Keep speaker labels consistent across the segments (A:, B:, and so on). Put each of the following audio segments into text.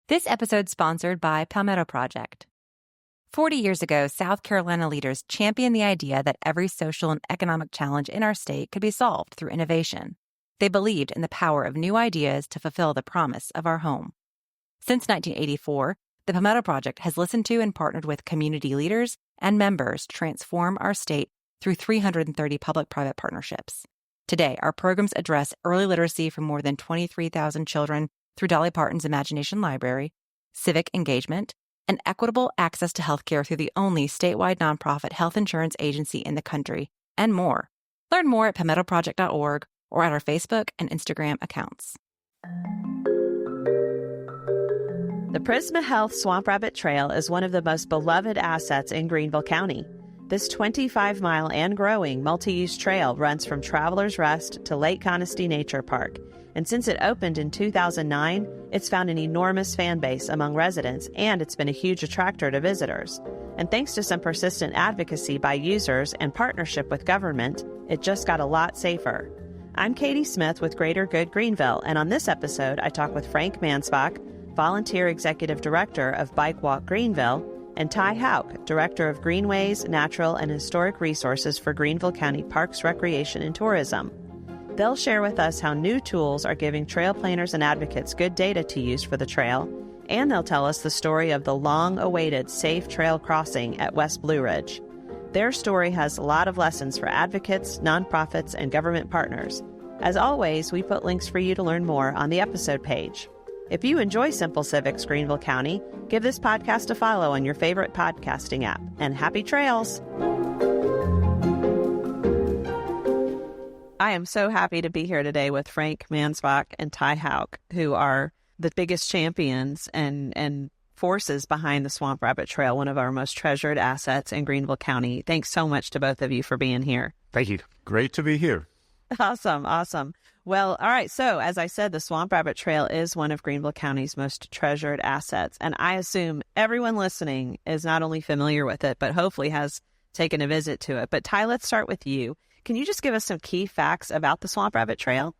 A: This episode is sponsored by Palmetto Project. 40 years ago, South Carolina leaders championed the idea that every social and economic challenge in our state could be solved through innovation. They believed in the power of new ideas to fulfill the promise of our home. Since 1984, the Palmetto Project has listened to and partnered with community leaders and members to transform our state through 330 public-private partnerships. Today, our programs address early literacy for more than 23,000 children through Dolly Parton's Imagination Library, civic engagement, and equitable access to healthcare through the only statewide nonprofit health insurance agency in the country, and more. Learn more at palmettoproject.org or at our Facebook and Instagram accounts.
B: The Prisma Health Swamp Rabbit Trail is one of the most beloved assets in Greenville County. This 25-mile and growing multi-use trail runs from Travelers Rest to Lake Conisty Nature Park. And since it opened in 2009, it's found an enormous fan base among residents, and it's been a huge attractor to visitors. And thanks to some persistent advocacy by users and partnership with government, it just got a lot safer. I'm Katie Smith with Greater Good Greenville, and on this episode, I talk with Frank Mansbach, Volunteer Executive Director of Bike Walk Greenville, and Ty Houck, Director of Greenways, Natural and Historic Resources for Greenville County Parks, Recreation, and Tourism. They'll share with us how new tools are giving trail planners and advocates good data to use for the trail, and they'll tell us the story of the long-awaited safe trail crossing at West Blue Ridge. Their story has a lot of lessons for advocates, nonprofits, and government partners. As always, we put links for you to learn more on the episode page. If you enjoy Simple Civics Greenville County, give this podcast a follow on your favorite podcasting app. And happy trails! I am so happy to be here today with Frank Mansbach and Ty Houck, who are the biggest champions and forces behind the Swamp Rabbit Trail, one of our most treasured assets in Greenville County. Thanks so much to both of you for being here.
C: Thank you. Great to be here.
B: Awesome. Well, all right. So as I said, the Swamp Rabbit Trail is one of Greenville County's most treasured assets. And I assume everyone listening is not only familiar with it, but hopefully has taken a visit to it. But Ty, let's start with you. Can you just give us some key facts about the Swamp Rabbit Trail?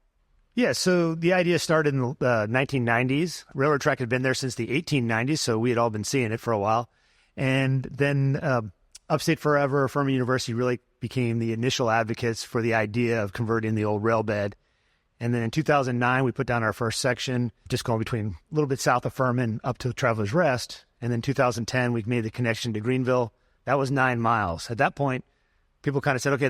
C: Yeah, so the idea started in the 1990s. Railroad track had been there since the 1890s, so we had all been seeing it for a while. And then Upstate Forever, Furman University really became the initial advocates for the idea of converting the old rail bed. And then in 2009, we put down our first section, just going between a little bit south of Furman up to Travelers Rest. And then 2010, we made the connection to Greenville. That was 9 miles. At that point, people kind of said, okay,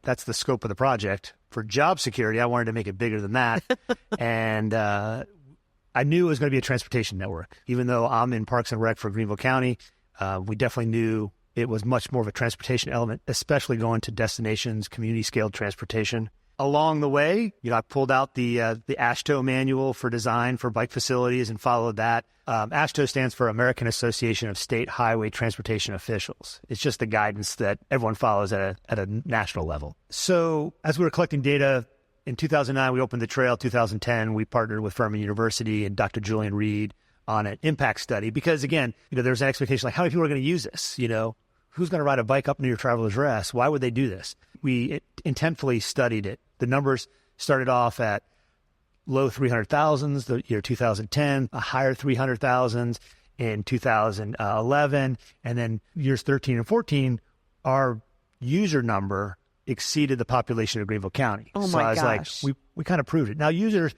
C: that's the scope of the project. For job security, I wanted to make it bigger than that. And I knew it was going to be a transportation network. Even though I'm in Parks and Rec for Greenville County, we definitely knew it was much more of a transportation element, especially going to destinations, community-scaled transportation. Along the way, I pulled out the AASHTO manual for design for bike facilities and followed that. AASHTO stands for American Association of State Highway Transportation Officials. It's just the guidance that everyone follows at a national level. So as we were collecting data, in 2009, we opened the trail. 2010, we partnered with Furman University and Dr. Julian Reed on an impact study because, again, there's an expectation like how many people are going to use this? Who's going to ride a bike up near Travelers Rest? Why would they do this? We intentfully studied it. The numbers started off at low 300,000s, the year 2010, a higher 300,000s in 2011, and then years 13 and 14, our user number exceeded the population of Greenville County.
B: Oh my gosh.
C: So I was like, we kind of proved it. Now users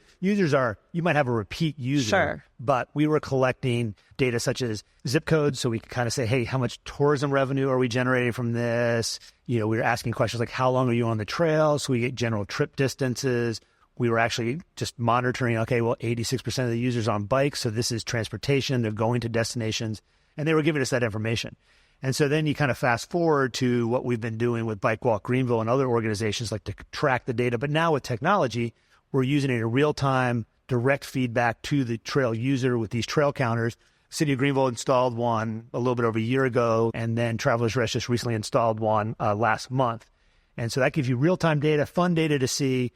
C: are, you might have a repeat user,
B: sure,
C: but we were collecting data such as zip codes. So we could kind of say, hey, how much tourism revenue are we generating from this? We were asking questions like, how long are you on the trail? So we get general trip distances. We were actually just monitoring, okay, well, 86% of the users on bikes. So this is transportation. They're going to destinations and they were giving us that information. And so then you kind of fast forward to what we've been doing with Bike Walk Greenville and other organizations like to track the data. But now with technology, we're using it in real time, direct feedback to the trail user with these trail counters. City of Greenville installed one a little bit over a year ago, and then Travelers Rest just recently installed one last month. And so that gives you real-time data, fun data to see.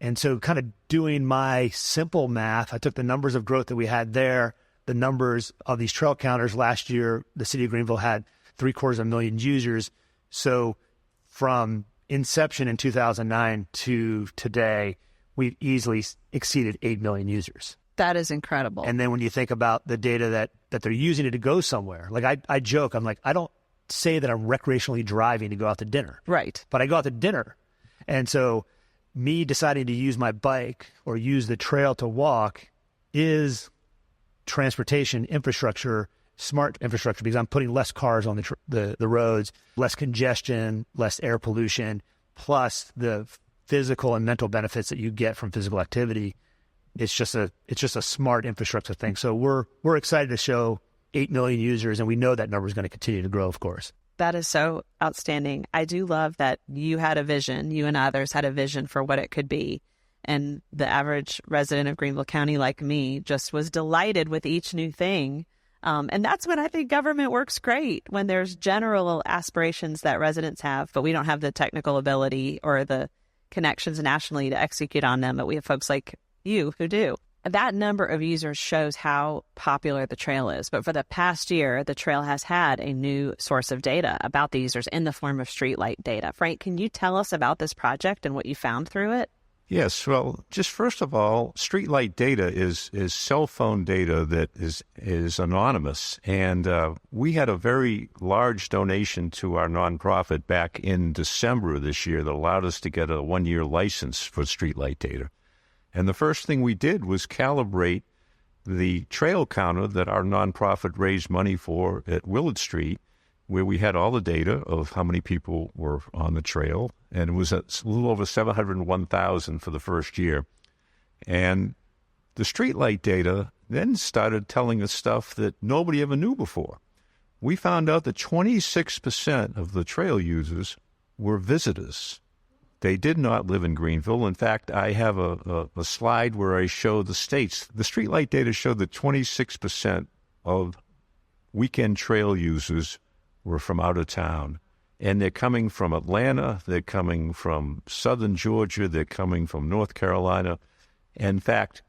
C: And so kind of doing my simple math, I took the numbers of growth that we had there, the numbers of these trail counters. Last year, the City of Greenville had 750,000 users. So from inception in 2009 to today, we've easily exceeded 8 million users.
B: That is incredible.
C: And then when you think about the data that they're using it to go somewhere, like I joke, I'm like, I don't say that I'm recreationally driving to go out to dinner.
B: Right.
C: But I go out to dinner. And so me deciding to use my bike or use the trail to walk is transportation infrastructure, smart infrastructure, because I'm putting less cars on the roads, less congestion, less air pollution, plus the physical and mental benefits that you get from physical activity. It's just a smart infrastructure thing. So we're excited to show 8 million users, and we know that number is going to continue to grow, of course.
B: That is so outstanding. I do love that you had a vision, you and others had a vision for what it could be. And the average resident of Greenville County, like me, just was delighted with each new thing. And that's when I think government works great, when there's general aspirations that residents have, but we don't have the technical ability or the connections nationally to execute on them. But we have folks like you who do. That number of users shows how popular the trail is. But for the past year, the trail has had a new source of data about the users in the form of streetlight data. Frank, can you tell us about this project and what you found through it?
D: Yes. Well, just first of all, streetlight data is cell phone data that is anonymous. And we had a very large donation to our nonprofit back in December of this year that allowed us to get a 1-year license for streetlight data. And the first thing we did was calibrate the trail counter that our nonprofit raised money for at Willard Street, where we had all the data of how many people were on the trail. And it was a little over 701,000 for the first year. And the streetlight data then started telling us stuff that nobody ever knew before. We found out that 26% of the trail users were visitors. They did not live in Greenville. In fact, I have a slide where I show the states. The streetlight data showed that 26% of weekend trail users were from out of town. And they're coming from Atlanta, they're coming from southern Georgia, they're coming from North Carolina. In fact,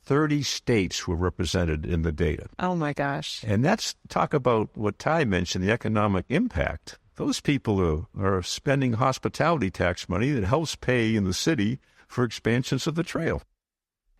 D: 30 states were represented in the data.
B: Oh my gosh.
D: And that's talk about what Ty mentioned, the economic impact. Those people are spending hospitality tax money that helps pay in the city for expansions of the trail.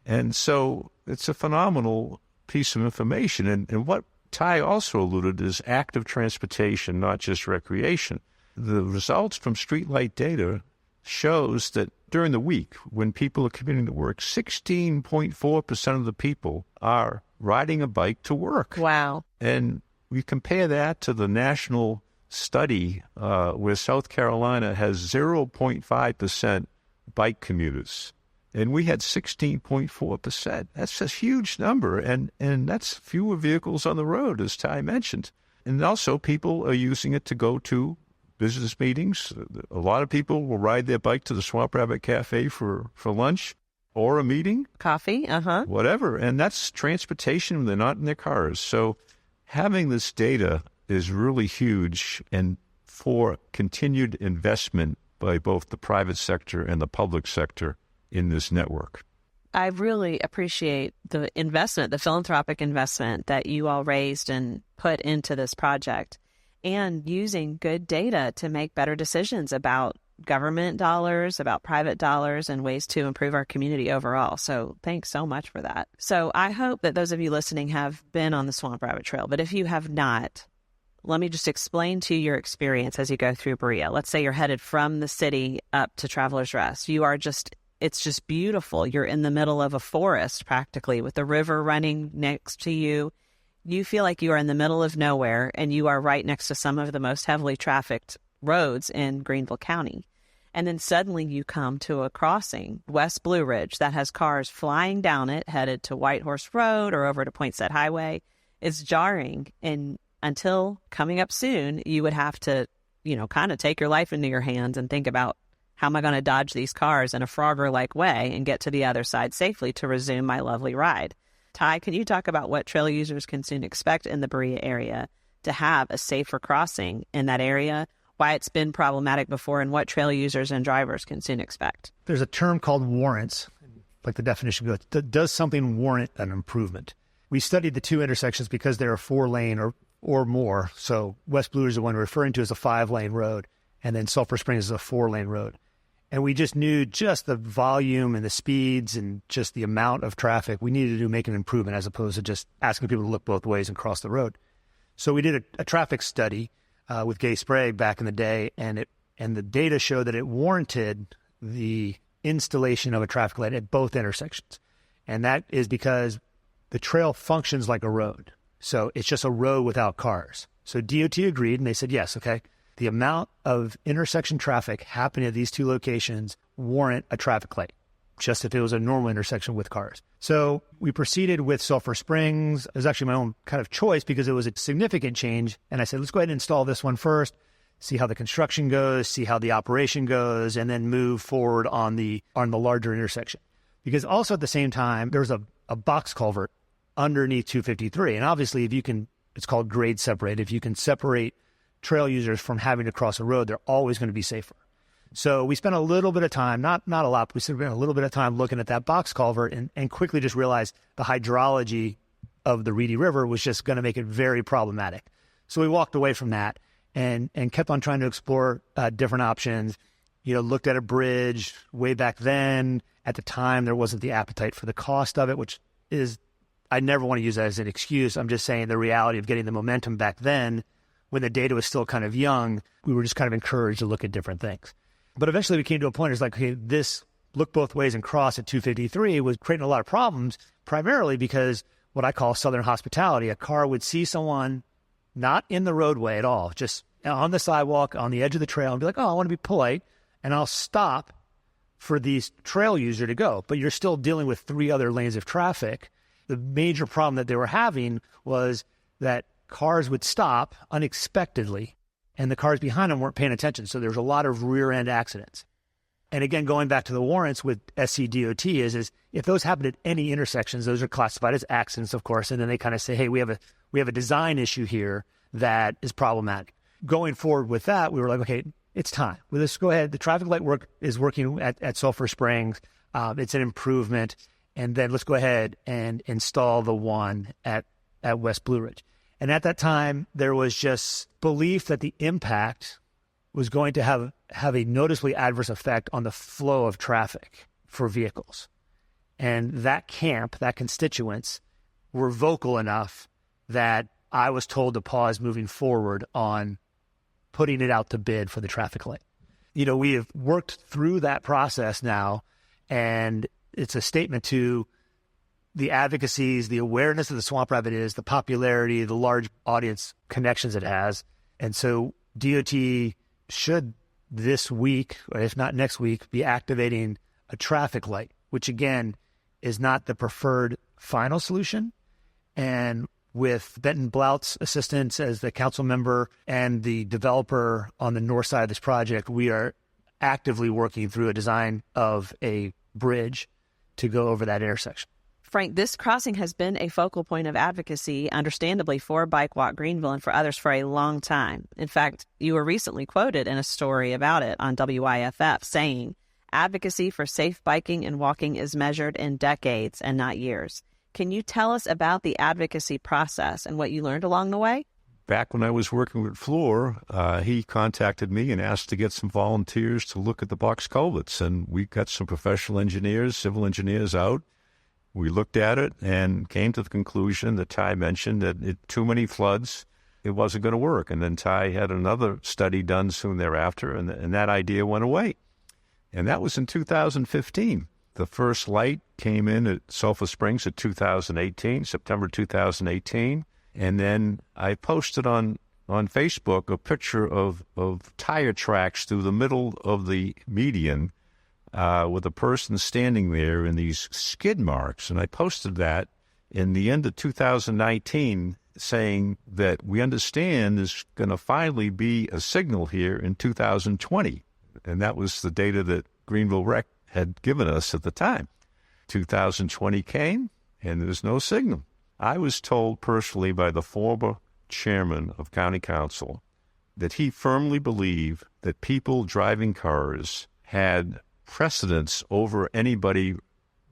D: And so it's a phenomenal piece of information. And what Ty also alluded is active transportation, not just recreation. The results from streetlight data shows that during the week, when people are commuting to work, 16.4% of the people are riding a bike to work.
B: Wow.
D: And we compare that to the national study where South Carolina has 0.5% bike commuters. And we had 16.4%. That's a huge number, and that's fewer vehicles on the road, as Ty mentioned. And also people are using it to go to business meetings. A lot of people will ride their bike to the Swamp Rabbit Cafe for lunch or a meeting.
B: Coffee,
D: whatever. And that's transportation when they're not in their cars. So having this data is really huge, and for continued investment by both the private sector and the public sector in this network.
B: I really appreciate the investment, the philanthropic investment that you all raised and put into this project, and using good data to make better decisions about government dollars, about private dollars, and ways to improve our community overall. So thanks so much for that. So I hope that those of you listening have been on the Swamp Rabbit Trail, but if you have not, let me just explain to you your experience as you go through Berea. Let's say you're headed from the city up to Travelers Rest. It's just beautiful. You're in the middle of a forest practically with the river running next to you. You feel like you are in the middle of nowhere, and you are right next to some of the most heavily trafficked roads in Greenville County. And then suddenly you come to a crossing, West Blue Ridge, that has cars flying down it, headed to White Horse Road or over to Poinsett Highway. It's jarring, and until coming up soon, you would have to, kind of take your life into your hands and think about, how am I going to dodge these cars in a Frogger-like way and get to the other side safely to resume my lovely ride? Ty, can you talk about what trail users can soon expect in the Berea area to have a safer crossing in that area, why it's been problematic before, and what trail users and drivers can soon expect?
C: There's a term called warrants, like the definition goes. Does something warrant an improvement? We studied the two intersections because they're a 4-lane or more. So West Blue is the one we're referring to as a 5-lane road, and then Sulphur Springs is a 4-lane road. And we just knew just the volume and the speeds and just the amount of traffic we needed to make an improvement as opposed to just asking people to look both ways and cross the road. So we did a traffic study with Gay Sprague back in the day, and the data showed that it warranted the installation of a traffic light at both intersections. And that is because the trail functions like a road. So it's just a road without cars. So DOT agreed, and they said, yes, okay, the amount of intersection traffic happening at these two locations warrant a traffic light, just if it was a normal intersection with cars. So we proceeded with Sulphur Springs. It was actually my own kind of choice because it was a significant change. And I said, let's go ahead and install this one first, see how the construction goes, see how the operation goes, and then move forward on the larger intersection. Because also at the same time, there's a box culvert underneath 253. And obviously, it's called grade separate. If you can separate trail users from having to cross a road, they're always going to be safer. So we spent a little bit of time, not a lot, but we spent a little bit of time looking at that box culvert and quickly just realized the hydrology of the Reedy River was just going to make it very problematic. So we walked away from that and kept on trying to explore different options. Looked at a bridge way back then. At the time, there wasn't the appetite for the cost of it, which is, I never want to use that as an excuse. I'm just saying the reality of getting the momentum back then, when the data was still kind of young, we were just kind of encouraged to look at different things. But eventually we came to a point, it's like, okay, this look both ways and cross at 253 was creating a lot of problems, primarily because what I call Southern hospitality. A car would see someone not in the roadway at all, just on the sidewalk, on the edge of the trail, and be like, oh, I want to be polite, and I'll stop for the trail user to go. But you're still dealing with 3 other lanes of traffic. The major problem that they were having was that cars would stop unexpectedly, and the cars behind them weren't paying attention. So there's a lot of rear-end accidents. And again, going back to the warrants with SCDOT is if those happen at any intersections, those are classified as accidents, of course. And then they kind of say, hey, we have a design issue here that is problematic. Going forward with that, we were like, okay, it's time. Well, let's go ahead. The traffic light is working at Sulphur Springs. It's an improvement. And then let's go ahead and install the one at West Blue Ridge. And at that time, there was just belief that the impact was going to have a noticeably adverse effect on the flow of traffic for vehicles. And that constituents were vocal enough that I was told to pause moving forward on putting it out to bid for the traffic light. We have worked through that process now, and it's a statement to the advocacies, the awareness of the Swamp Rabbit is, the popularity, the large audience connections it has. And so DOT should this week, or if not next week, be activating a traffic light, which again is not the preferred final solution. And with Benton Blout's assistance as the council member and the developer on the north side of this project, we are actively working through a design of a bridge to go over that intersection.
B: Frank, this crossing has been a focal point of advocacy, understandably, for Bike Walk Greenville and for others for a long time. In fact, you were recently quoted in a story about it on WIFF saying, advocacy for safe biking and walking is measured in decades and not years. Can you tell us about the advocacy process and what you learned along the way?
D: Back when I was working with Floor, he contacted me and asked to get some volunteers to look at the box culverts. And we got some professional engineers, civil engineers out. We looked at it and came to the conclusion that Ty mentioned that too many floods, it wasn't going to work. And then Ty had another study done soon thereafter, and that idea went away. And that was in 2015. The first light came in at Sulphur Springs at September 2018. And then I posted on Facebook a picture of tire tracks through the middle of the median with a person standing there in these skid marks. And I posted that in the end of 2019 saying that we understand there's going to finally be a signal here in 2020. And that was the data that Greenville Rec had given us at the time. 2020 came, and there was no signal. I was told personally by the former chairman of county council that he firmly believed that people driving cars had precedence over anybody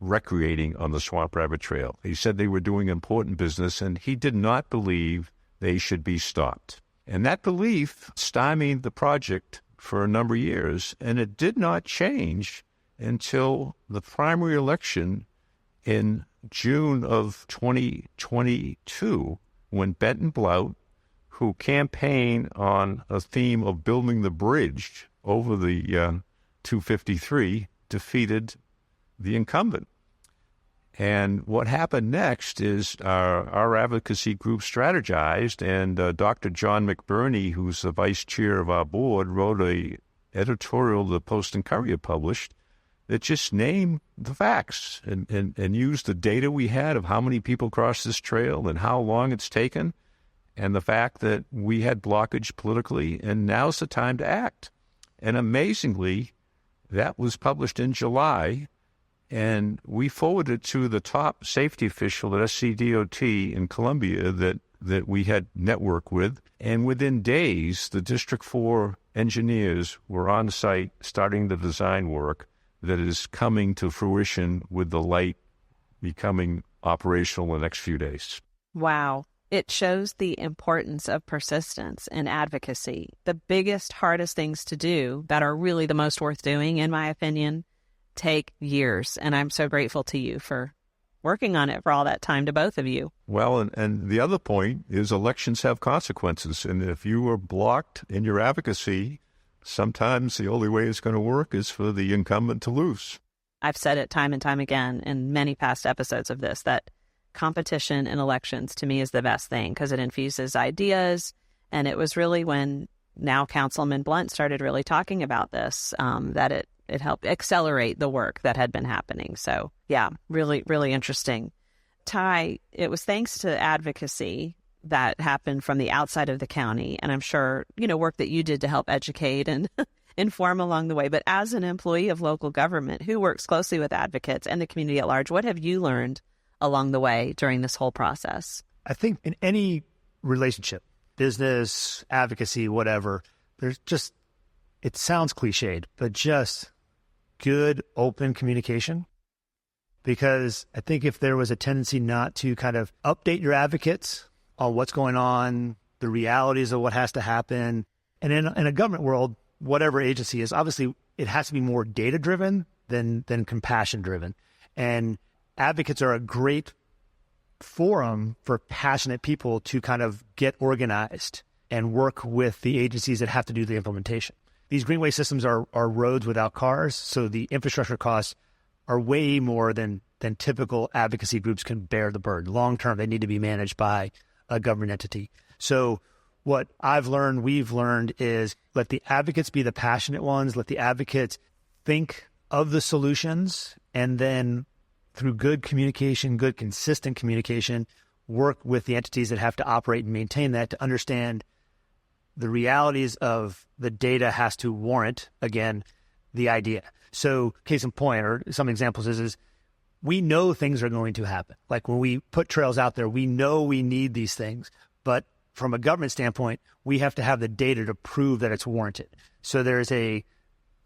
D: recreating on the Swamp Rabbit Trail. He said they were doing important business, and he did not believe they should be stopped. And that belief stymied the project for a number of years, and it did not change until the primary election in June of 2022, when Benton Blount, who campaigned on a theme of building the bridge over the 253, defeated the incumbent. And what happened next is our advocacy group strategized, and Dr. John McBurney, who's the vice chair of our board, wrote a editorial the Post and Courier published that just named the facts and used the data we had of how many people crossed this trail and how long it's taken, and the fact that we had blockage politically, and now's the time to act. And amazingly, that was published in July, and we forwarded to the top safety official at SCDOT in Columbia that we had networked with. And within days, the District 4 engineers were on site starting the design work that is coming to fruition with the light becoming operational in the next few days.
B: Wow. It shows the importance of persistence and advocacy. The biggest, hardest things to do that are really the most worth doing, in my opinion, take years. And I'm so grateful to you for working on it for all that time, to both of you.
D: Well, and the other point is elections have consequences. And if you are blocked in your advocacy, sometimes the only way it's going to work is for the incumbent to lose.
B: I've said it time and time again in many past episodes of this, that competition in elections to me is the best thing because it infuses ideas. And it was really when now Councilman Blunt started really talking about this, that it helped accelerate the work that had been happening. So yeah, really, really interesting. Ty, it was thanks to advocacy that happened from the outside of the county. And I'm sure, work that you did to help educate and inform along the way. But as an employee of local government who works closely with advocates and the community at large, what have you learned along the way during this whole process?
C: I think in any relationship, business, advocacy, whatever, there's just, it sounds cliched, but just good, open communication. Because I think if there was a tendency not to kind of update your advocates on what's going on, the realities of what has to happen, and in a government world, whatever agency is, obviously it has to be more data-driven than compassion-driven. And advocates are a great forum for passionate people to kind of get organized and work with the agencies that have to do the implementation. These Greenway systems are roads without cars, so the infrastructure costs are way more than typical advocacy groups can bear the burden. Long term, they need to be managed by a government entity. So what I've learned, we've learned, is let the advocates be the passionate ones, let the advocates think of the solutions, and then through good communication, good consistent communication, work with the entities that have to operate and maintain that to understand the realities of the data has to warrant, again, the idea. So case in point, or some examples is we know things are going to happen. Like when we put trails out there, we know we need these things. But from a government standpoint, we have to have the data to prove that it's warranted. So there's a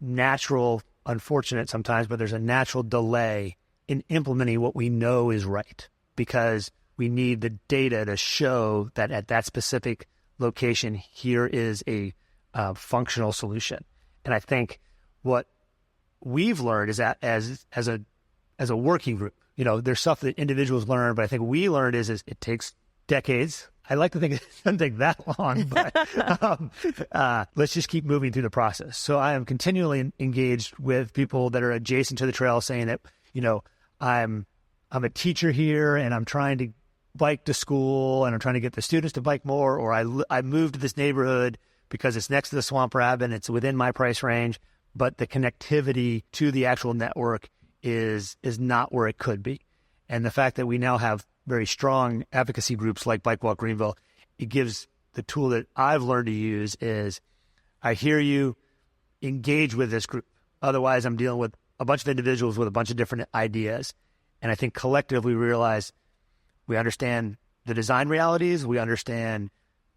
C: natural, unfortunate sometimes, but there's a natural delay in implementing what we know is right because we need the data to show that at that specific location, here is a functional solution. And I think what we've learned is that as a working group, there's stuff that individuals learn, but I think we learned is it takes decades. I like to think it doesn't take that long, but let's just keep moving through the process. So I am continually engaged with people that are adjacent to the trail saying that, I'm a teacher here and I'm trying to bike to school and I'm trying to get the students to bike more, or I moved to this neighborhood because it's next to the Swamp Rabbit and it's within my price range, but the connectivity to the actual network is not where it could be. And the fact that we now have very strong advocacy groups like Bike Walk Greenville, it gives the tool that I've learned to use is I hear you, engage with this group. Otherwise, I'm dealing with a bunch of individuals with a bunch of different ideas. And I think collectively we realize we understand the design realities. We understand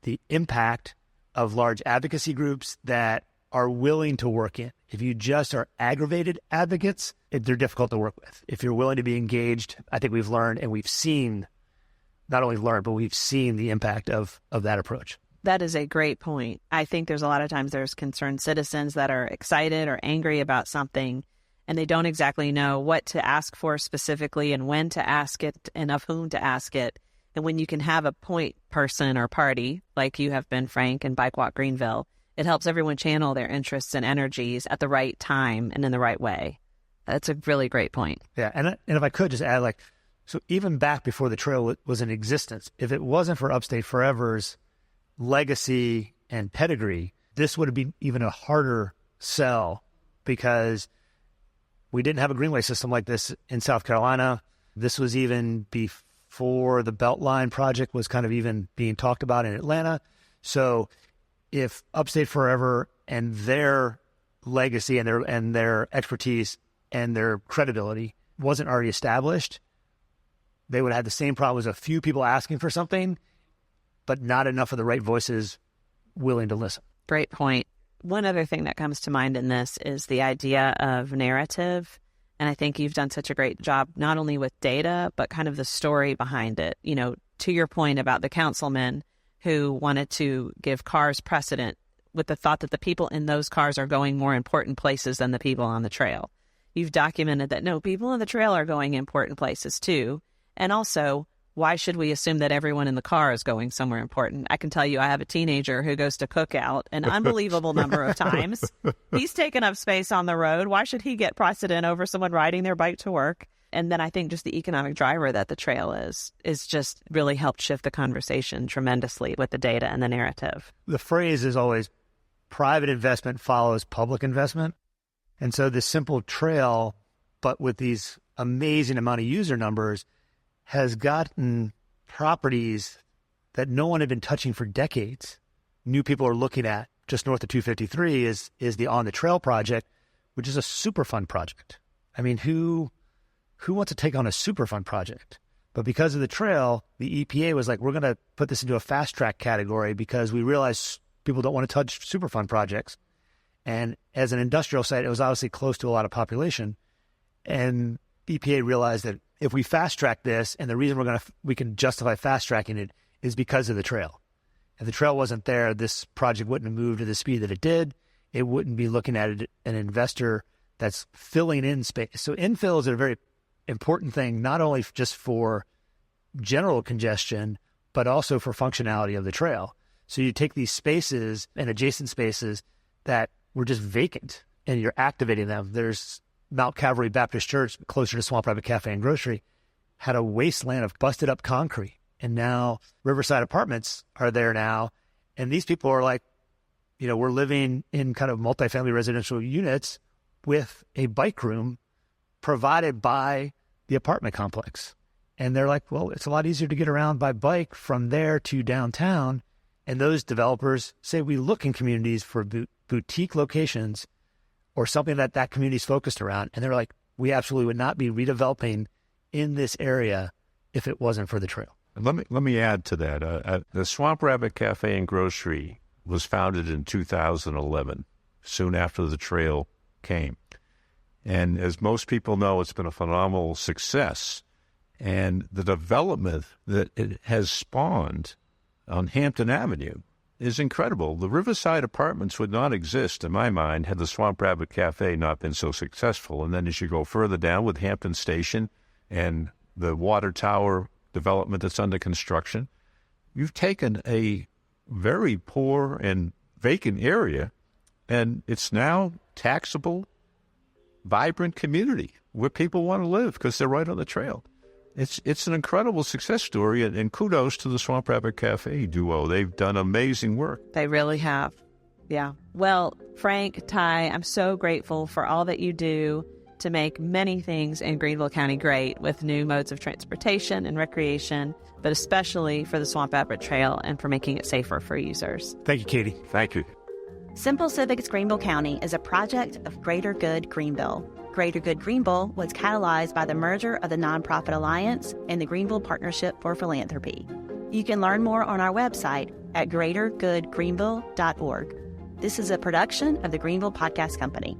C: the impact of large advocacy groups that are willing to work in. If you just are aggravated advocates, they're difficult to work with. If you're willing to be engaged, I think we've learned and we've seen, not only learned, but we've seen the impact of that approach.
B: That is a great point. I think there's a lot of times there's concerned citizens that are excited or angry about something, and they don't exactly know what to ask for specifically and when to ask it and of whom to ask it. And when you can have a point person or party, like you have been, Frank, and Bike Walk Greenville, it helps everyone channel their interests and energies at the right time and in the right way. That's a really great point.
C: Yeah, and if I could just add, so even back before the trail was in existence, if it wasn't for Upstate Forever's legacy and pedigree, this would have been even a harder sell, because we didn't have a greenway system like this in South Carolina. This was even before the Beltline project was kind of even being talked about in Atlanta. So if Upstate Forever and their legacy and their expertise and their credibility wasn't already established, they would have had the same problem as a few people asking for something, but not enough of the right voices willing to listen.
B: Great point. One other thing that comes to mind in this is the idea of narrative. And I think you've done such a great job, not only with data, but kind of the story behind it. You know, to your point about the councilman who wanted to give cars precedent with the thought that the people in those cars are going more important places than the people on the trail. You've documented that, no, people on the trail are going important places too. And also, why should we assume that everyone in the car is going somewhere important? I can tell you I have a teenager who goes to Cookout an unbelievable number of times. He's taken up space on the road. Why should he get precedent over someone riding their bike to work? And then I think just the economic driver that the trail is just really helped shift the conversation tremendously with the data and the narrative.
C: The phrase is always private investment follows public investment. And so this simple trail, but with these amazing amount of user numbers, has gotten properties that no one had been touching for decades. New people are looking at. Just north of 253 is the On the Trail project, which is a super fun project. I mean, who wants to take on a super fun project? But because of the trail, the EPA was like, we're going to put this into a fast track category because we realize people don't want to touch super fun projects. And as an industrial site, it was obviously close to a lot of population. And EPA realized that if we fast track this, and the reason we can justify fast tracking it is because of the trail. If the trail wasn't there, this project wouldn't have moved at the speed that it did. It wouldn't be looking at it, an investor that's filling in space. So infill is a very important thing, not only just for general congestion, but also for functionality of the trail. So you take these spaces and adjacent spaces that were just vacant, and you're activating them. There's Mount Calvary Baptist Church, closer to Swamp Rabbit Cafe and Grocery, had a wasteland of busted up concrete. And now Riverside Apartments are there now. And these people are like, we're living in kind of multifamily residential units with a bike room provided by the apartment complex. And they're like, well, it's a lot easier to get around by bike from there to downtown. And those developers say we look in communities for boutique locations or something that community is focused around. And they're like, we absolutely would not be redeveloping in this area if it wasn't for the trail.
D: Let me add to that. The Swamp Rabbit Cafe and Grocery was founded in 2011, soon after the trail came. And as most people know, it's been a phenomenal success. And the development that it has spawned on Hampton Avenue is incredible. The Riverside Apartments would not exist, in my mind, had the Swamp Rabbit Cafe not been so successful. And then as you go further down with Hampton Station and the water tower development that's under construction, you've taken a very poor and vacant area, and it's now taxable, vibrant community where people want to live because they're right on the trail. It's an incredible success story, and kudos to the Swamp Rabbit Cafe duo. They've done amazing work.
B: They really have. Yeah. Well, Frank, Ty, I'm so grateful for all that you do to make many things in Greenville County great with new modes of transportation and recreation, but especially for the Swamp Rabbit Trail and for making it safer for users.
C: Thank you, Katie.
D: Thank you.
E: Simple Civics Greenville County is a project of Greater Good Greenville. Greater Good Greenville was catalyzed by the merger of the Nonprofit Alliance and the Greenville Partnership for Philanthropy. You can learn more on our website at greatergoodgreenville.org. This is a production of the Greenville Podcast Company.